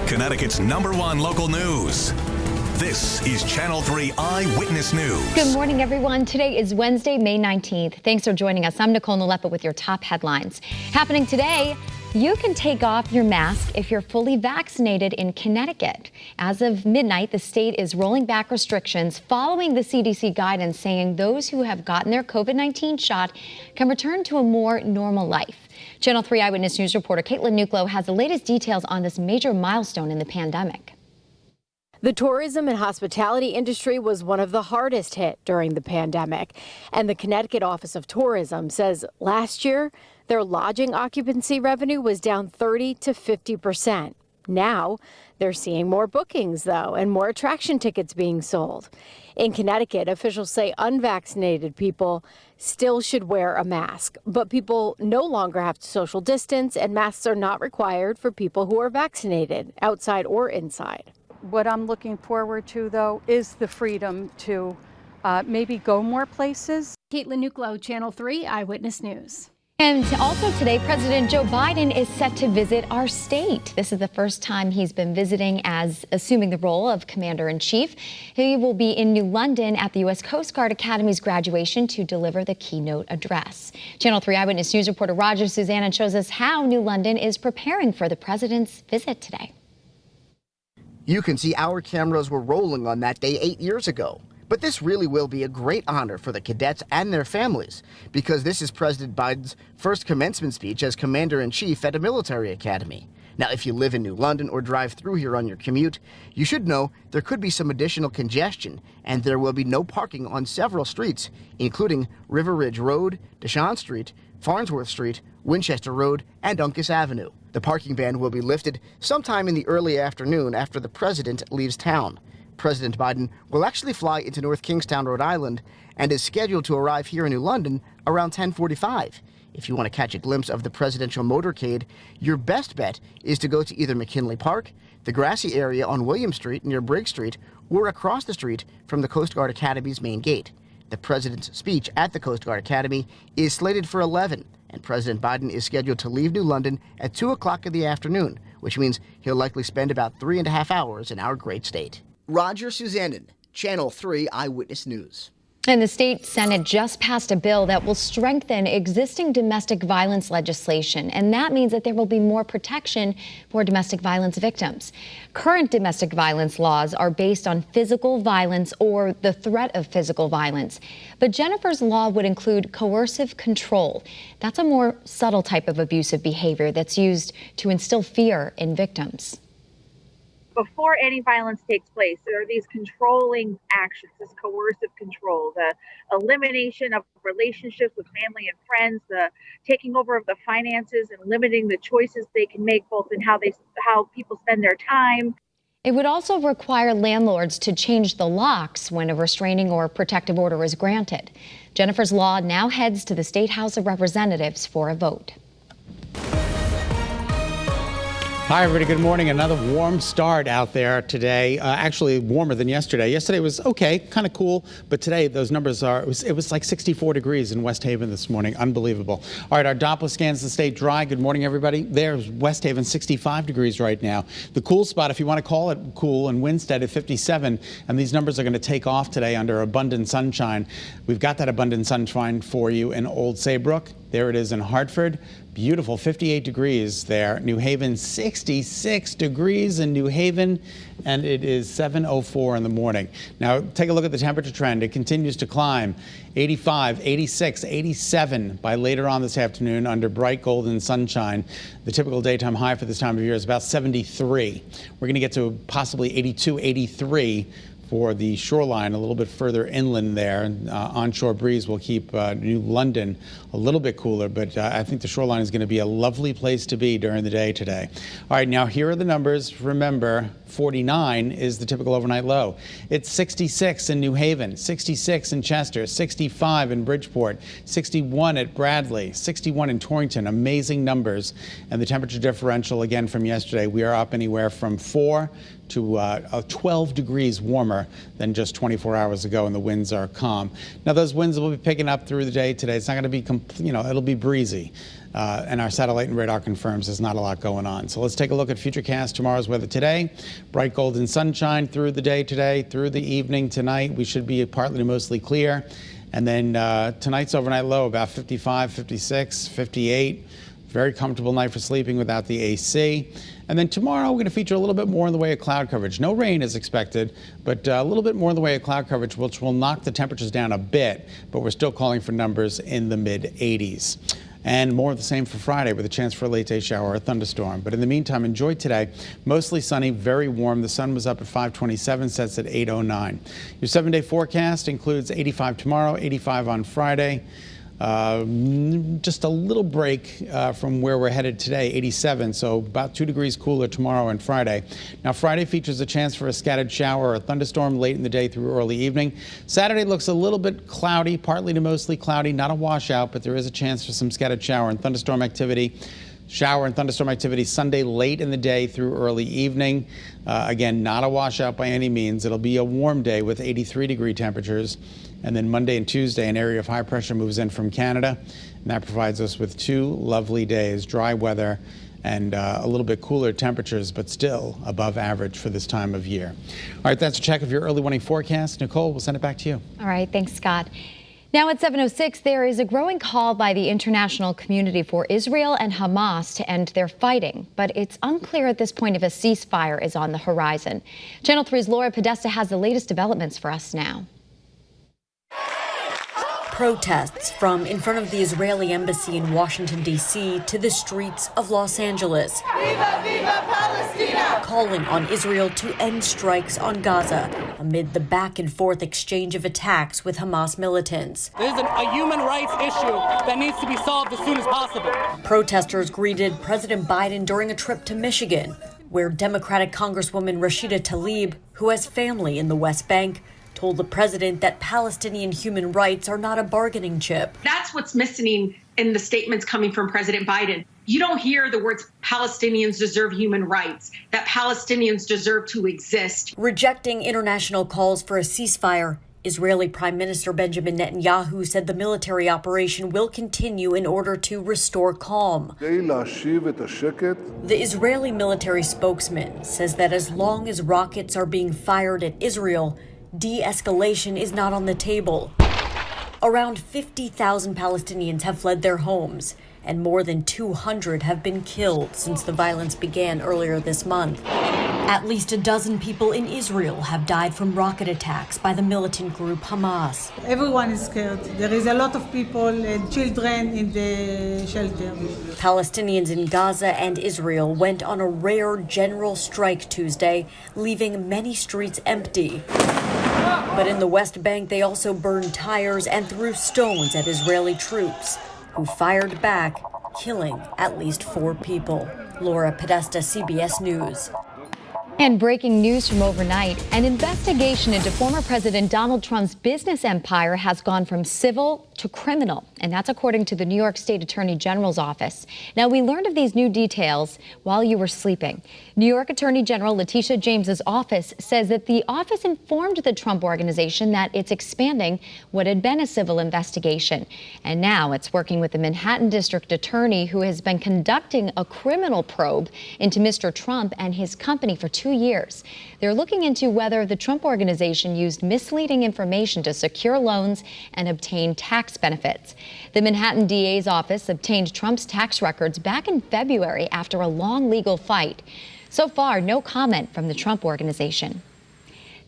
Connecticut's #1 local news. This is Channel 3 Eyewitness News. Good morning, everyone. Today is Wednesday, May 19th. Thanks for joining us. I'm Nicole Nalepa with your top headlines. Happening today, you can take off your mask if you're fully vaccinated in Connecticut. As of midnight, the state is rolling back restrictions following the CDC guidance saying those who have gotten their COVID-19 shot can return to a more normal life. Channel 3 Eyewitness News reporter Caitlin Nicole has the latest details on this major milestone in the pandemic. The tourism and hospitality industry was one of the hardest hit during the pandemic, and the Connecticut Office of Tourism says last year their lodging occupancy revenue was down 30 to 50%. Now they're seeing more bookings, though, and more attraction tickets being sold. In Connecticut, officials say unvaccinated people still should wear a mask, but people no longer have to social distance, and masks are not required for people who are vaccinated, outside or inside. What I'm looking forward to, though, is the freedom to maybe go more places. Caitlin Nicole, Channel 3 Eyewitness News. And also today, President Joe Biden is set to visit our state. This is the first time he's been visiting as assuming the role of Commander-in-Chief. He will be in New London at the U.S. Coast Guard Academy's graduation to deliver the keynote address. Channel 3 Eyewitness News reporter Roger Suzanne shows us how New London is preparing for the president's visit today. You can see our cameras were rolling on that day 8 years ago. But this really will be a great honor for the cadets and their families, because this is President Biden's first commencement speech as Commander-in-Chief at a military academy. Now, if you live in New London or drive through here on your commute, you should know there could be some additional congestion, and there will be no parking on several streets, including River Ridge Road, Deshawn Street, Farnsworth Street, Winchester Road, and Uncas Avenue. The parking ban will be lifted sometime in the early afternoon after the president leaves town. President Biden will actually fly into North Kingstown, Rhode Island, and is scheduled to arrive here in New London around 10:45. If you want to catch a glimpse of the presidential motorcade, your best bet is to go to either McKinley Park, the grassy area on William Street near Briggs Street, or across the street from the Coast Guard Academy's main gate. The president's speech at the Coast Guard Academy is slated for 11, and President Biden is scheduled to leave New London at 2 o'clock in the afternoon, which means he'll likely spend about 3.5 hours in our great state. Roger Suzanne, Channel 3 Eyewitness News. And the state Senate just passed a bill that will strengthen existing domestic violence legislation. And that means that there will be more protection for domestic violence victims. Current domestic violence laws are based on physical violence or the threat of physical violence. But Jennifer's law would include coercive control. That's a more subtle type of abusive behavior that's used to instill fear in victims. Before any violence takes place, there are these controlling actions, this coercive control, the elimination of relationships with family and friends, the taking over of the finances and limiting the choices they can make both in how people spend their time. It would also require landlords to change the locks when a restraining or protective order is granted. Jennifer's law now heads to the State House of Representatives for a vote. Hi, everybody. Good morning. Another warm start out there today. Actually, warmer than yesterday. Yesterday was okay, kind of cool. But today, those numbers it was like 64 degrees in West Haven this morning. Unbelievable. All right, our Doppler scans the state dry. Good morning, everybody. There's West Haven, 65 degrees right now. The cool spot, if you want to call it cool, in Winstead at 57. And these numbers are going to take off today under abundant sunshine. We've got that abundant sunshine for you in Old Saybrook. There it is in Hartford. Beautiful, 58 degrees there. New Haven, 66 degrees in New Haven, and it is 7:04 in the morning. Now, take a look at the temperature trend. It continues to climb. 85, 86, 87 by later on this afternoon under bright golden sunshine. The typical daytime high for this time of year is about 73. We're going to get to possibly 82, 83 for the shoreline a little bit further inland there. Onshore breeze will keep New London a little bit cooler, but I think the shoreline is going to be a lovely place to be during the day today. All right, now here are the numbers. Remember, 49 is the typical overnight low. It's 66 in New Haven, 66 in Chester, 65 in Bridgeport, 61 at Bradley, 61 in Torrington. Amazing numbers. And the temperature differential, again, from yesterday, we are up anywhere from 4 to 12 degrees warmer than just 24 hours ago, and the winds are calm. Now, those winds will be picking up through the day today. It's not going to be, it'll be breezy. And our satellite and radar confirms there's not a lot going on. So let's take a look at Futurecast tomorrow's weather today. Bright golden sunshine through the day today, through the evening tonight. We should be partly to mostly clear. And then tonight's overnight low about 55, 56, 58. Very comfortable night for sleeping without the AC. And then tomorrow we're going to feature a little bit more in the way of cloud coverage. No rain is expected, but a little bit more in the way of cloud coverage, which will knock the temperatures down a bit, but we're still calling for numbers in the mid-80s. And more of the same for Friday with a chance for a late day shower or a thunderstorm. But in the meantime, enjoy today. Mostly sunny, very warm. The sun was up at 5:27, sets at 8:09. Your 7-day forecast includes 85 tomorrow, 85 on Friday. Just a little break from where we're headed today, 87, so about 2 degrees cooler tomorrow and Friday. Now, Friday features a chance for a scattered shower or a thunderstorm late in the day through early evening. Saturday looks a little bit cloudy, partly to mostly cloudy, not a washout, but there is a chance for some scattered shower and thunderstorm activity. Shower and thunderstorm activity Sunday late in the day through early evening. Again, not a washout by any means. It'll be a warm day with 83-degree temperatures. And then Monday and Tuesday, an area of high pressure moves in from Canada, and that provides us with 2 lovely days, dry weather and a little bit cooler temperatures, but still above average for this time of year. All right, that's a check of your early morning forecast. Nicole, we'll send it back to you. All right, thanks, Scott. Now at 7:06, there is a growing call by the international community for Israel and Hamas to end their fighting, but it's unclear at this point if a ceasefire is on the horizon. Channel 3's Laura Podesta has the latest developments for us now. Protests from in front of the Israeli embassy in Washington, D.C. to the streets of Los Angeles. Viva, viva Palestina! Calling on Israel to end strikes on Gaza amid the back and forth exchange of attacks with Hamas militants. This is a human rights issue that needs to be solved as soon as possible. Protesters greeted President Biden during a trip to Michigan, where Democratic Congresswoman Rashida Tlaib, who has family in the West Bank, told the president that Palestinian human rights are not a bargaining chip. That's what's missing in the statements coming from President Biden. You don't hear the words Palestinians deserve human rights, that Palestinians deserve to exist. Rejecting international calls for a ceasefire, Israeli Prime Minister Benjamin Netanyahu said the military operation will continue in order to restore calm. The Israeli military spokesman says that as long as rockets are being fired at Israel, de-escalation is not on the table. Around 50,000 Palestinians have fled their homes, and more than 200 have been killed since the violence began earlier this month. At least a dozen people in Israel have died from rocket attacks by the militant group Hamas. Everyone is scared. There is a lot of people and children in the shelter. Palestinians in Gaza and Israel went on a rare general strike Tuesday, leaving many streets empty. But in the West Bank, they also burned tires and threw stones at Israeli troops, who fired back, killing at least 4 people. Laura Podesta, CBS News. And breaking news from overnight, an investigation into former President Donald Trump's business empire has gone from civil to criminal, and that's according to the New York State Attorney General's office. Now, we learned of these new details while you were sleeping. New York Attorney General Letitia James's office says that the office informed the Trump Organization that it's expanding what had been a civil investigation. And now it's working with the Manhattan District Attorney, who has been conducting a criminal probe into Mr. Trump and his company for 2 years. They're looking into whether the Trump Organization used misleading information to secure loans and obtain tax benefits. The Manhattan DA's office obtained Trump's tax records back in February after a long legal fight. So far, no comment from the Trump Organization.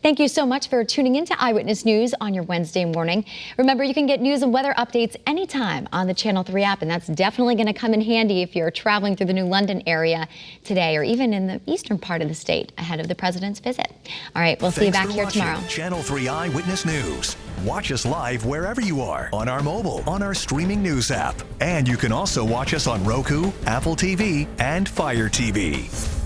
Thank you so much for tuning in to Eyewitness News on your Wednesday morning. Remember, you can get news and weather updates anytime on the Channel 3 app, and that's definitely going to come in handy if you're traveling through the New London area today or even in the eastern part of the state ahead of the president's visit. All right, we'll see you back here tomorrow. Channel 3 Eyewitness News. Watch us live wherever you are, on our mobile, on our streaming news app. And you can also watch us on Roku, Apple TV, and Fire TV.